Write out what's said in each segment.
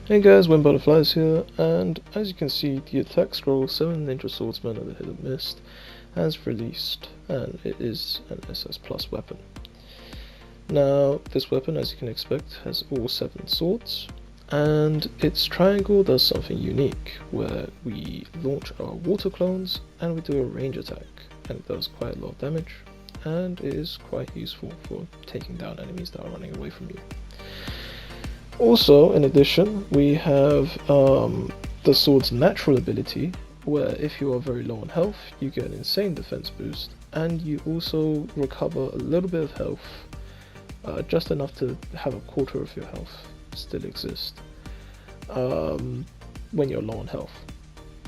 Hey guys, Wind Butterflies here, and as you can see, the attack scroll 7 Ninja Swordsman of the Hidden Mist has released, and it is an SS Plus weapon. Now, this weapon, as you can expect, has all 7 swords, and its triangle does something unique, where we launch our water clones and we do a range attack, and it does quite a lot of damage, and it is quite useful for taking down enemies that are running away from you. Also, in addition, we have the sword's natural ability, where if you are very low on health, you get an insane defense boost, and you also recover a little bit of health, just enough to have a quarter of your health still exist when you're low on health.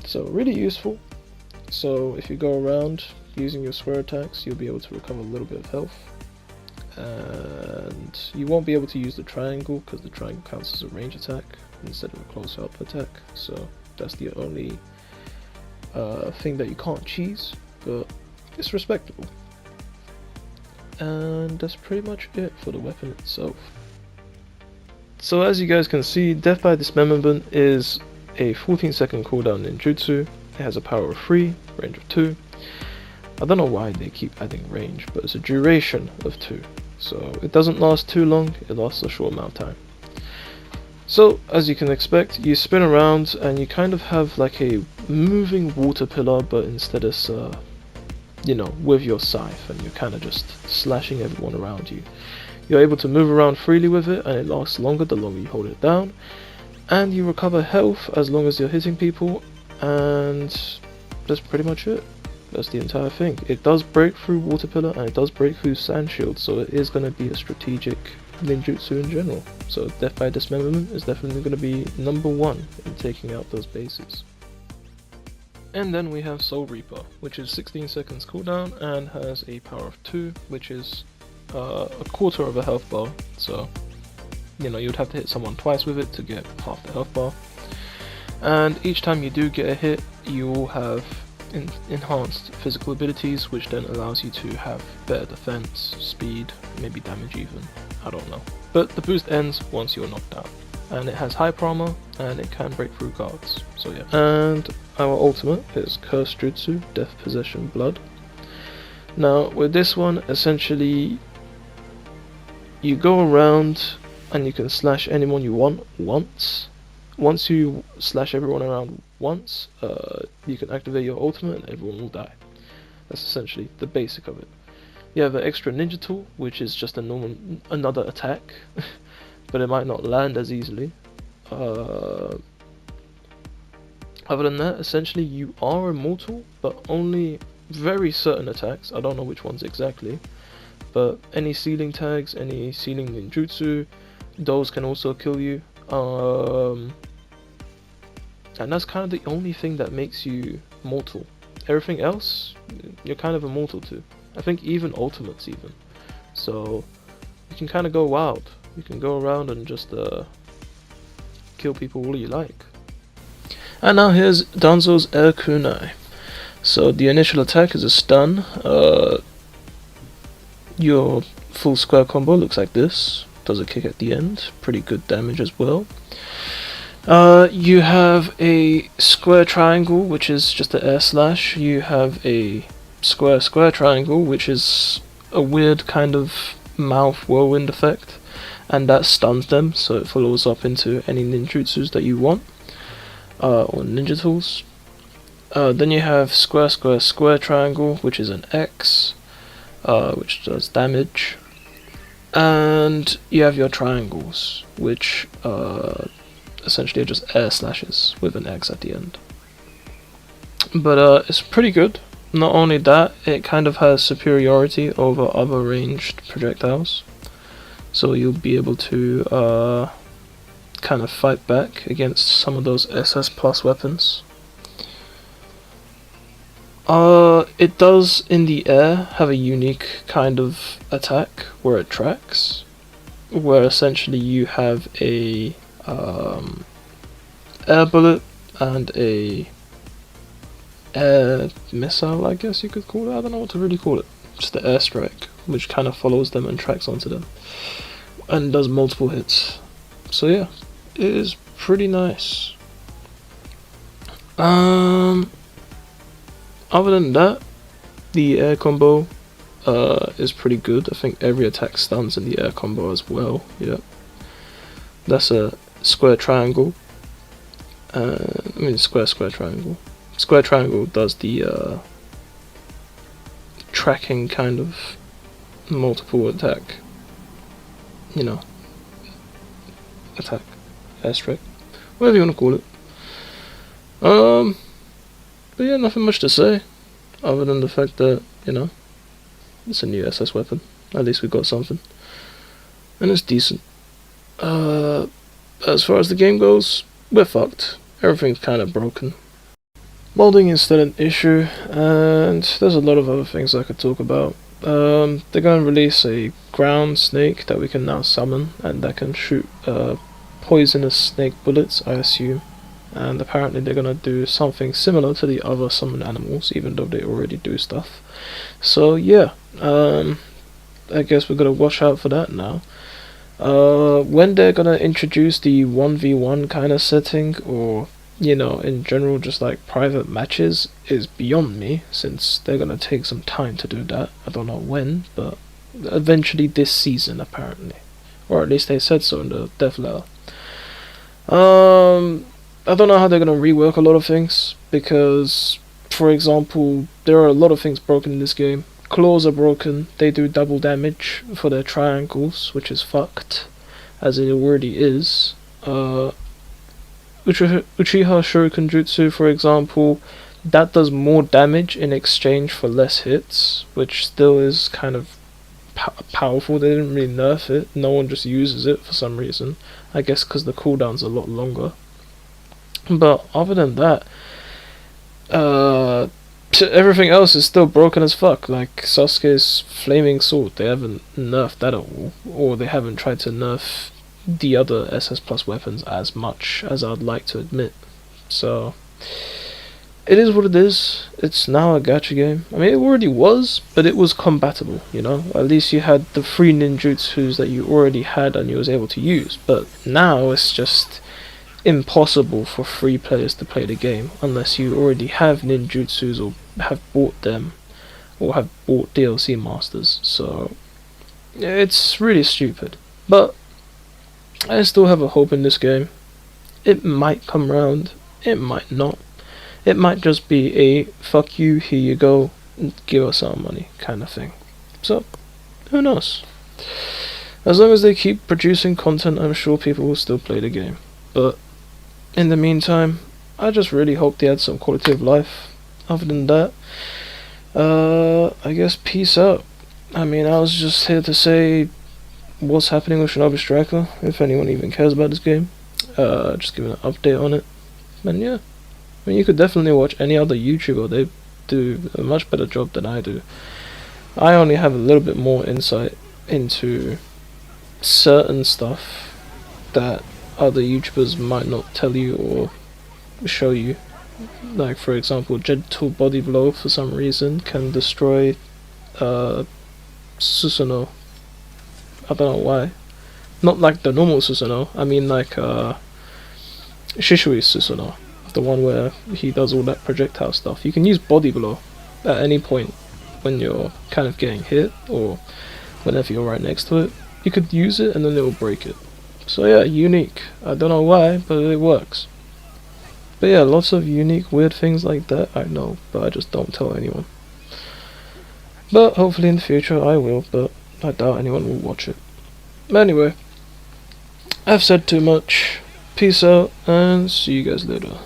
So really useful. So if you go around using your square attacks, you'll be able to recover a little bit of health. And you won't be able to use the triangle because the triangle counts as a range attack instead of a close-up attack, so that's the only thing that you can't cheese, but it's respectable. And that's pretty much it for the weapon itself. So as you guys can see, Death by Dismemberment is a 14-second cooldown ninjutsu. It has a power of 3, range of 2. I don't know why they keep adding range, but it's a duration of 2. So it doesn't last too long, it lasts a short amount of time. So as you can expect, you spin around and you kind of have like a moving water pillar, but instead it's with your scythe, and you're kind of just slashing everyone around you. You're able to move around freely with it, and it lasts longer the longer you hold it down, and you recover health as long as you're hitting people, and that's pretty much it. That's the entire thing. It does break through water pillar and it does break through sand shield, so it is going to be a strategic ninjutsu in general. So Death by Dismemberment is definitely going to be number 1 in taking out those bases. And then we have Soul Reaper, which is 16 seconds cooldown and has a power of 2, which is a quarter of a health bar. So you'd have to hit someone twice with it to get half the health bar. And each time you do get a hit, you will have enhanced physical abilities, which then allows you to have better defense, speed, maybe damage even, I don't know. But the boost ends once you're knocked out. And it has hyper armor, and it can break through guards, so yeah. And our ultimate is Curse Jutsu, Death Possession Blood. Now with this one, essentially you go around and you can slash anyone you want once. Once you slash everyone around once, you can activate your ultimate and everyone will die. That's essentially the basic of it. You have an extra ninja tool, which is just another attack, but it might not land as easily. Other than that, essentially you are immortal, but only very certain attacks. I don't know which ones exactly, but any ceiling tags, any ceiling ninjutsu, those can also kill you. And that's kind of the only thing that makes you mortal. Everything else, you're kind of immortal to. I think even ultimates even. So you can kind of go wild. You can go around and just kill people all you like. And now here's Danzo's Air Kunai. So the initial attack is a stun. Your full square combo looks like this. Does a kick at the end. Pretty good damage as well. You have a square triangle, which is just an air slash. You have a square triangle, which is a weird kind of mouth whirlwind effect, and that stuns them, so it follows up into any ninjutsus that you want, or ninja tools. Then you have square triangle, which is an X, which does damage, and you have your triangles, which essentially are just air slashes with an X at the end. But it's pretty good. Not only that, it kind of has superiority over other ranged projectiles, so you'll be able to kind of fight back against some of those SS Plus weapons. It does in the air have a unique kind of attack where it tracks, where essentially you have a air bullet and a air missile, I guess you could call it. I don't know what to really call it. Just the airstrike, which kind of follows them and tracks onto them and does multiple hits. So yeah, it is pretty nice. Other than that, the air combo is pretty good. I think every attack stuns in the air combo as well. Yeah, that's a square triangle. Square triangle. Square triangle does the tracking kind of multiple attack. You know, attack, airstrike, whatever you want to call it. But yeah, nothing much to say, other than the fact that, you know, it's a new SS weapon. At least we got something, and it's decent. As far as the game goes, we're fucked. Everything's kind of broken. Modding is still an issue, and there's a lot of other things I could talk about. They're going to release a ground snake that we can now summon, and that can shoot poisonous snake bullets, I assume. And apparently they're going to do something similar to the other summoned animals, even though they already do stuff. So yeah, I guess we're going to watch out for that now. When they're going to introduce the 1v1 kind of setting, or, you know, in general just like private matches, is beyond me, since they're going to take some time to do that. I don't know when, but eventually this season apparently. Or at least they said so in the dev letter. I don't know how they're going to rework a lot of things, because, for example, there are a lot of things broken in this game. Claws are broken, they do double damage for their triangles, which is fucked, as it already is. Uchiha Shuriken Jutsu, for example, that does more damage in exchange for less hits, which still is kind of powerful. They didn't really nerf it, no one just uses it for some reason. I guess because the cooldown's a lot longer. But other than that, everything else is still broken as fuck. Like Sasuke's flaming sword, they haven't nerfed that at all, or they haven't tried to nerf the other SS Plus weapons as much as I'd like to admit. So it is what it is. It's now a gacha game. I mean, it already was, but it was compatible, you know? At least you had the free ninjutsus that you already had and you was able to use. But now it's just impossible for free players to play the game unless you already have ninjutsus or have bought them or have bought DLC masters. So it's really stupid. But I still have a hope in this game. It might come round, it might not. It might just be a fuck you, here you go, give us our money kind of thing. So, who knows? As long as they keep producing content, I'm sure people will still play the game. But in the meantime, I just really hope they add some quality of life. Other than that, I guess peace out. I mean, I was just here to say what's happening with Shinobi Striker, if anyone even cares about this game. Just giving an update on it. And yeah, I mean, you could definitely watch any other YouTuber. They do a much better job than I do. I only have a little bit more insight into certain stuff that other YouTubers might not tell you or show you. Like, for example, gentle body blow for some reason can destroy Susanoo. I don't know why. Not like the normal Susanoo, I mean like Shishui's Susanoo, the one where he does all that projectile stuff. You can use body blow at any point when you're kind of getting hit or whenever you're right next to it. You could use it and then it will break it. So yeah, unique. I don't know why, but it works. But yeah, lots of unique weird things like that I know, but I just don't tell anyone. But hopefully in the future I will, but I doubt anyone will watch it. But anyway, I've said too much. Peace out and see you guys later.